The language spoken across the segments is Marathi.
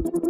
आगामी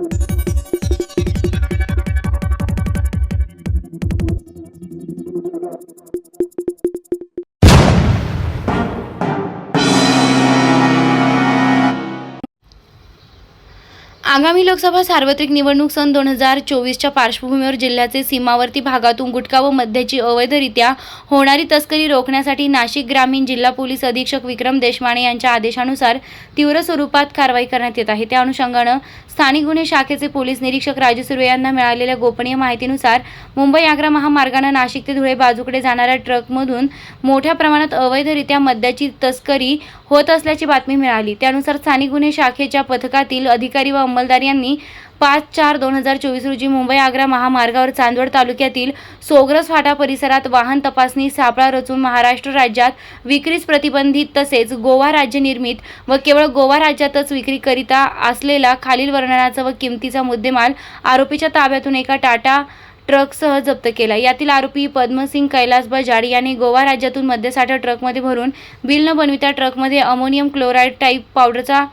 लोकसभा सार्वत्रिक निवडणूक सन 2024च्या पार्श्वभूमीवर जिल्ह्याचे सीमावर्ती भागातून गुटखा व मद्याची अवैधरित्या होणारी तस्करी रोखण्यासाठी नाशिक ग्रामीण जिल्हा पोलीस अधीक्षक विक्रम देशमाने यांच्या आदेशानुसार तीव्र स्वरूपात कारवाई करण्यात येत आहे। त्या अनुषंगानं स्थानिक गुन्हे शाखेचे पोलीस निरीक्षक राजू सुर्वे यांना मिळालेल्या गोपनीय माहितीनुसार मुंबई आग्रा महामार्गाने नाशिक ते धुळे बाजूकडे जाणाऱ्या ट्रकमधून मोठ्या प्रमाणात अवैधरित्या मद्याची तस्करी होत असल्याची बातमी मिळाली। त्यानुसार स्थानिक गुन्हे शाखेच्या पथकातील अधिकारी व अंमलदार यांनी 5/4/2024 रोजी मुंबई आग्रा महामार्गावर चांदवड तालुक्यातील सोग्रस फाटा परिसरात वाहन तपासणी सापळा रचून महाराष्ट्र राज्यात विक्रीस प्रतिबंधित तसेच गोवा राज्य निर्मित व केवळ गोवा राज्यातच विक्रीकरिता असलेला खालील वर्णनाचा व किमतीचा मुद्देमाल आरोपीच्या ताब्यातून एका टाटा ट्रकसह जप्त केला। यातील आरोपी पद्मसिंग कैलास बजाड याने गोवा राज्यातून मद्यसाठा ट्रकमध्ये भरून बिल न बनविता ट्रकमध्ये अमोनियम क्लोराईड टाईप पावडरचा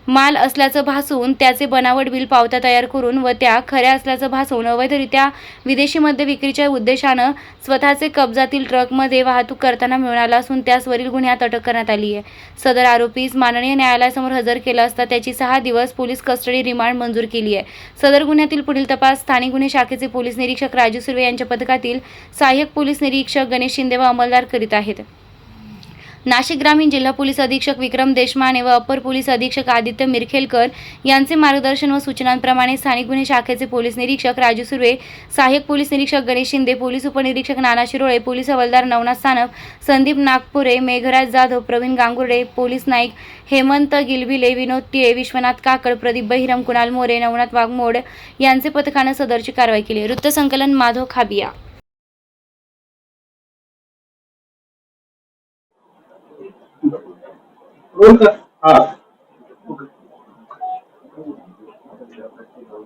माल असल्याचं भासून त्याचे बनावट बिल पावत्या तयार करून व त्या खऱ्या असल्याचं भासून अवैधरित्या विदेशी मद्य विक्रीच्या उद्देशानं स्वतःचे कब्जातील ट्रकमध्ये वाहतूक करताना मिळाला असून त्यास वरील गुन्ह्यात अटक करण्यात आली आहे। सदर आरोपीस माननीय न्यायालयासमोर हजर केलं असता त्याची 6 दिवस पोलीस कस्टडी रिमांड मंजूर केली आहे। सदर गुन्ह्यातील पुढील तपास स्थानिक गुन्हे शाखेचे पोलीस निरीक्षक राजू सुर्वे यांच्या पथकातील सहाय्यक पोलीस निरीक्षक गणेश शिंदे व अंमलदार करीत आहेत। नाशिक ग्रामीण जिल्हा पोलीस अधीक्षक विक्रम देशमाने व अपर पोलीस अधीक्षक आदित्य मिरखेलकर यांचे मार्गदर्शन व सूचनांप्रमाणे स्थानिक गुन्हे शाखेचे पोलीस निरीक्षक राजू सुर्वे, सहाय्यक पोलीस निरीक्षक गणेश शिंदे, पोलीस उपनिरीक्षक नाना शिरोळे, पोलीस हवालदार नवनाथ सानप, संदीप नागपुरे, मेघराज जाधव, प्रवीण गांगुर्डे, पोलीस नाईक हेमंत गिलबिले, विनोद तिळे, विश्वनाथ काकड, प्रदीप बहिरम, कुणाल मोरे, नवनाथ वाघमोड यांचे पथकाने सदरची कारवाई केली। वृत्तसंकलन माधव खाबिया।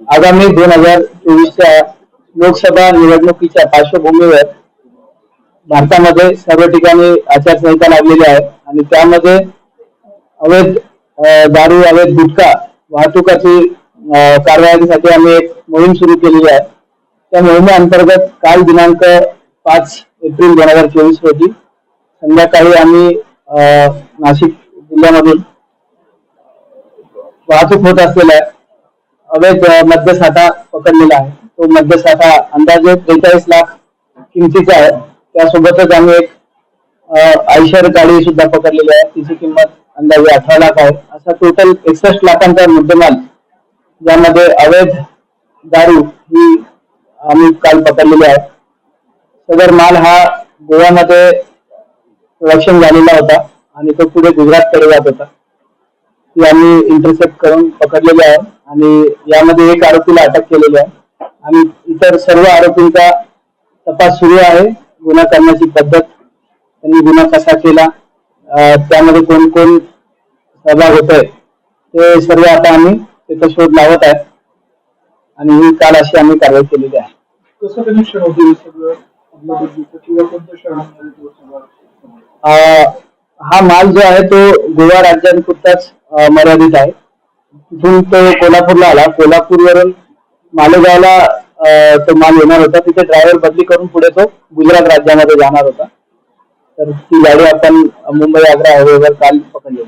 आगामी 2024च्या लोकसभा निवडणुकीच्या पार्श्वभूमीवर भारतामध्ये सर्व ठिकाणी आचारसंहिता लागलेली आहे आणि त्यामध्ये अवैध दारू, अवैध गुटखा वाहतुकाची कारवाईसाठी आम्ही एक मोहीम सुरू केलेली आहे। त्या मोहिमेअंतर्गत काल दिनांक 5 एप्रिल 2024 रोजी संध्याकाळी आम्ही नाशिक जिल्ह्यामधून वाहतूक होत असलेला अवैध मद्यसाठा पकडलेला आहे। तो मद्यसाठा अंदाजे 43 लाख किमतीचा आहे। त्यासोबतच आम्ही एक आयशर गाडी सुद्धा पकडलेली आहे, तिची किंमत अंदाजे 18 लाख आहे। असा टोटल 61 लाखांचा मुद्देमाल ज्यामध्ये अवैध दारू ही आम्ही काल पकडलेली आहे। सदर माल हा गोव्यामध्ये प्रोडक्शन झालेला होता आणि तो पुढे गुजरातकडे जात होता। ती आम्ही इंटरसेप्ट करून पकडलेली आहे आणि यामध्ये एक आरोपीला अटक केलेली आहे आणि इतर सर्व आरोपींचा तपास सुरू आहे। गुन्हा करण्याची पद्धत, त्यांनी गुन्हा कसा केला, त्यामध्ये कोण कोण सहभाग होतोय ते सर्व आता आम्ही त्याचा शोध लावत आहे आणि ही काल अशी आम्ही कारवाई केलेली आहे। कसं कनेक्शन होते सगळं किंवा कोणत्या शहरांमध्ये? हा माल जो आहे तो गोवा राज्यापुरताच मर्यादित आहे। तिथून तो कोल्हापूरला आला, कोल्हापूरवरून मालेगावला तो माल येणार होता, तिथे ड्रायव्हर बदली करून पुढे तो गुजरात राज्यामध्ये जाणार होता। तर ती गाडी आपण मुंबई आग्रा हायवेवर काल पकडली।